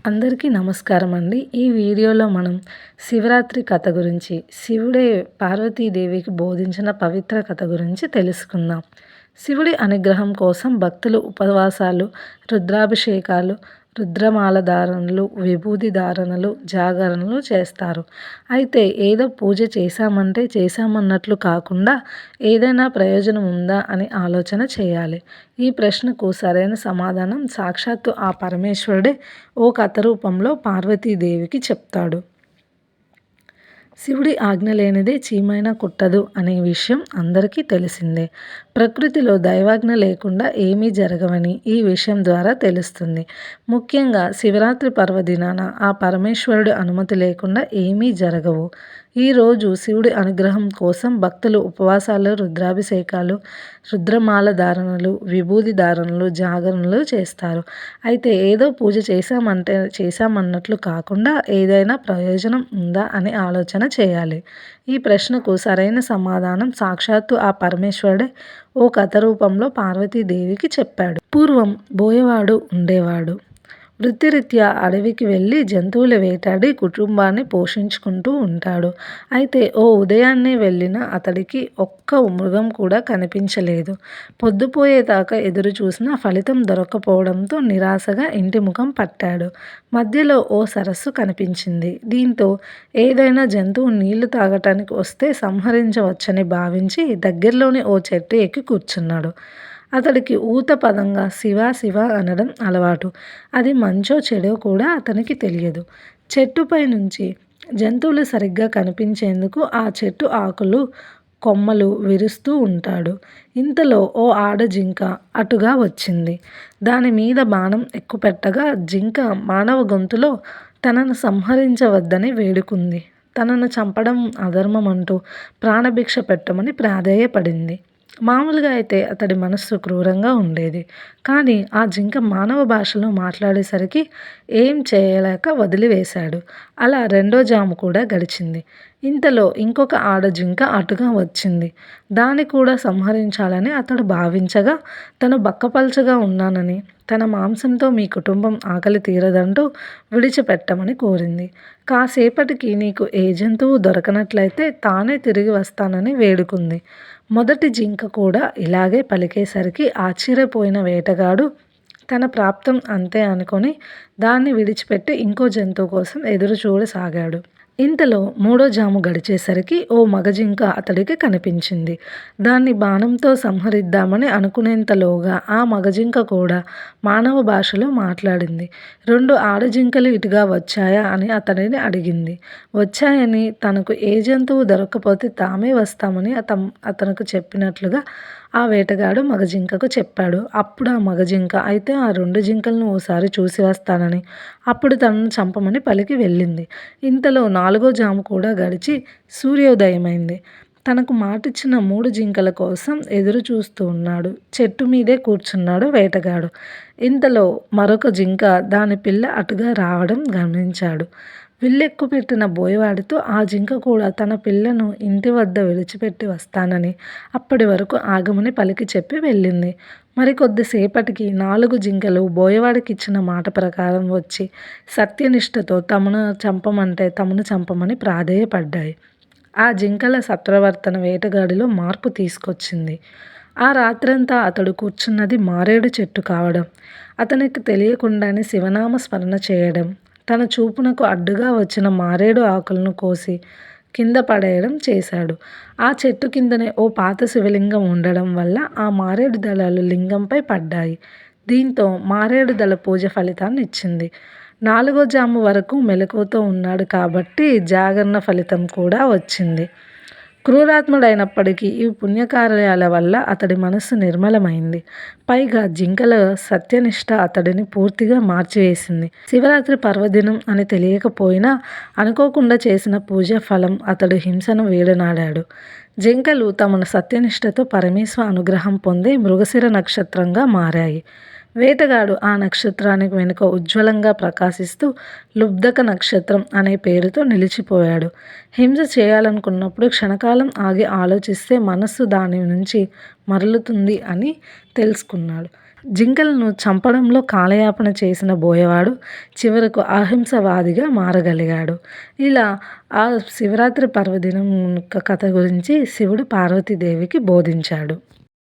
అందరికీ నమస్కారం అండి. ఈ వీడియోలో మనం శివరాత్రి కథ గురించి, శివుడే పార్వతీదేవికి బోధించిన పవిత్ర కథ గురించి తెలుసుకుందాం. శివుడి అనుగ్రహం కోసం భక్తులు ఉపవాసాలు, రుద్రాభిషేకాలు, రుద్రమాల ధారణలు, విభూది ధారణలు, జాగరణలు చేస్తారు. అయితే ఏదో పూజ చేశామన్నట్లు కాకుండా ఏదైనా ప్రయోజనం ఉందా అని ఆలోచన చేయాలి. ఈ ప్రశ్నకు సరైన సమాధానం సాక్షాత్తు ఆ పరమేశ్వరుడే ఓ కథ రూపంలో పార్వతీదేవికి చెప్తాడు. శివుడి ఆజ్ఞ లేనిదే చీమైనా కుట్టదు అనే విషయం అందరికీ తెలిసిందే. ప్రకృతిలో దైవాజ్ఞ లేకుండా ఏమీ జరగవని ఈ విషయం ద్వారా తెలుస్తుంది. ముఖ్యంగా శివరాత్రి పర్వదినాన ఆ పరమేశ్వరుడి అనుమతి లేకుండా ఏమీ జరగవు. ఈరోజు శివుడి అనుగ్రహం కోసం భక్తులు ఉపవాసాలు, రుద్రాభిషేకాలు, రుద్రమాల ధారణలు, విభూది ధారణలు, జాగరణలు చేస్తారు. అయితే ఏదో పూజ చేశామన్నట్లు కాకుండా ఏదైనా ప్రయోజనం ఉందా అని ఆలోచన చేయాలి. ఈ ప్రశ్నకు సరైన సమాధానం సాక్షాత్తు ఆ పరమేశ్వరుడే ఓ కథ రూపంలో పార్వతీదేవికి చెప్పాడు. పూర్వం బోయవాడు ఉండేవాడు. వృత్తిరీత్యా అడవికి వెళ్ళి జంతువులు వేటాడి కుటుంబాన్ని పోషించుకుంటూ ఉంటాడు. అయితే ఓ ఉదయాన్నే వెళ్ళిన అతడికి ఒక్క మృగం కూడా కనిపించలేదు. పొద్దుపోయేదాకా ఎదురు చూసినా ఫలితం దొరక్కపోవడంతో నిరాశగా ఇంటి ముఖం పట్టాడు. మధ్యలో ఓ సరస్సు కనిపించింది. దీంతో ఏదైనా జంతువు నీళ్లు తాగటానికి వస్తే సంహరించవచ్చని భావించి దగ్గరలోని ఓ చెట్టు ఎక్కి కూర్చున్నాడు. అతడికి ఊత పదంగా శివ శివ అనడం అలవాటు. అది మంచో చెడో కూడా అతనికి తెలియదు. చెట్టుపై నుంచి జంతువులు సరిగ్గా కనిపించేందుకు ఆ చెట్టు ఆకులు, కొమ్మలు విరుస్తూ ఉంటాడు. ఇంతలో ఓ ఆడ జింక అటుగా వచ్చింది. దాని మీద బాణం ఎక్కుపెట్టగా జింక మానవ గొంతులో తనను సంహరించవద్దని వేడుకుంది. తనను చంపడం అధర్మం అంటూ ప్రాణభిక్ష పెట్టమని ప్రాధేయపడింది. మామూలుగా అయితే అతడి మనస్సు క్రూరంగా ఉండేది. కానీ ఆ జింక మానవ భాషలో మాట్లాడేసరికి ఏం చేయలేక వదిలివేశాడు. అలా రెండో జాము కూడా గడిచింది. ఇంతలో ఇంకొక ఆడ జింక అటుగా వచ్చింది. దాన్ని కూడా సంహరించాలని అతడు భావించగా తను బక్కపల్చగా ఉన్నానని, తన మాంసంతో మీ కుటుంబం ఆకలి తీరదంటూ విడిచిపెట్టమని కోరింది. కాసేపటికి నీకు ఏ జంతువు దొరకనట్లయితే తానే తిరిగి వస్తానని వేడుకుంది. మొదటి జింక కూడా ఇలాగే పలికేసరికి ఆశ్చర్యపోయిన వేటగాడు తన ప్రాప్తం అంతే అనుకొని దాన్ని విడిచిపెట్టి ఇంకో జంతువు కోసం ఎదురు చూడసాగాడు. ఇంతలో మూడో జాము గడిచేసరికి ఓ మగజింక అతడికి కనిపించింది. దాన్ని బాణంతో సంహరిద్దామని అనుకునేంతలోగా ఆ మగజింక కూడా మానవ భాషలో మాట్లాడింది. రెండు ఆడజింకలు ఇటుగా వచ్చాయా అని అతడిని అడిగింది. వచ్చాయని, తనకు ఏ జంతువు దొరక్కపోతే తామే వస్తామని అతనుకు చెప్పినట్లుగా ఆ వేటగాడు మగజింకకు చెప్పాడు. అప్పుడు ఆ మగజింక అయితే ఆ రెండు జింకలను ఓసారి చూసి వస్తానని, అప్పుడు తనను చంపమని పలికి వెళ్ళింది. ఇంతలో నాలుగో జాము కూడా గడిచి సూర్యోదయమైంది. తనకు మాటిచ్చిన మూడు జింకల కోసం ఎదురు చూస్తూ ఉన్నాడు. చెట్టు మీదే కూర్చున్నాడు వేటగాడు. ఇంతలో మరొక జింక దాని పిల్ల అటుగా రావడం గమనించాడు. విల్లెక్కుపెట్టిన బోయవాడితో ఆ జింక కూడా తన పిల్లను ఇంటి వద్ద విడిచిపెట్టి వస్తానని, అప్పటి వరకు ఆగమని పలికి చెప్పి వెళ్ళింది. మరికొద్దిసేపటికి 4 జింకలు బోయవాడికిచ్చిన మాట ప్రకారం వచ్చి సత్యనిష్టతో తమను చంపమని ప్రాధేయపడ్డాయి. ఆ జింకల సత్ప్రవర్తన వేటగాడిలో మార్పు తీసుకొచ్చింది. ఆ రాత్రంతా అతడు కూర్చున్నది మారేడు చెట్టు కావడం, అతనికి తెలియకుండానే శివనామ స్మరణ చేయడం, తన చూపునకు అడ్డుగా వచ్చిన మారేడు ఆకులను కోసి కింద పడేయడం చేశాడు. ఆ చెట్టు కిందనే ఓ పాత శివలింగం ఉండడం వల్ల ఆ మారేడు దళాలు లింగంపై పడ్డాయి. దీంతో మారేడు దళ పూజ ఫలితాన్ని ఇచ్చింది. 4వ జాము వరకు మెలకువతో ఉన్నాడు కాబట్టి జాగరణ ఫలితం కూడా వచ్చింది. క్రూరాత్ముడైనప్పటికీ ఈ పుణ్యకార్యాల వల్ల అతడి మనస్సు నిర్మలమైంది. పైగా జింకల సత్యనిష్ట అతడిని పూర్తిగా మార్చివేసింది. శివరాత్రి పర్వదినం అని తెలియకపోయినా అనుకోకుండా చేసిన పూజ ఫలం అతడు హింసను వీడనాడాడు. జింకలు తమ సత్యనిష్టతో పరమేశ్వర అనుగ్రహం పొంది మృగశిర నక్షత్రంగా మారాయి. వేటగాడు ఆ నక్షత్రానికి వెనుక ఉజ్వలంగా ప్రకాశిస్తూ లుబ్ధక నక్షత్రం అనే పేరుతో నిలిచిపోయాడు. హింస చేయాలనుకున్నప్పుడు క్షణకాలం ఆగి ఆలోచిస్తే మనస్సు దాని నుంచి మరలుతుంది అని తెలుసుకున్నాడు. జింకలను చంపడంలో కాలయాపన చేసిన బోయవాడు చివరకు అహింసవాదిగా మారగలిగాడు. ఇలా ఆ శివరాత్రి పర్వదినం యొక్క కథ గురించి శివుడు పార్వతీదేవికి బోధించాడు.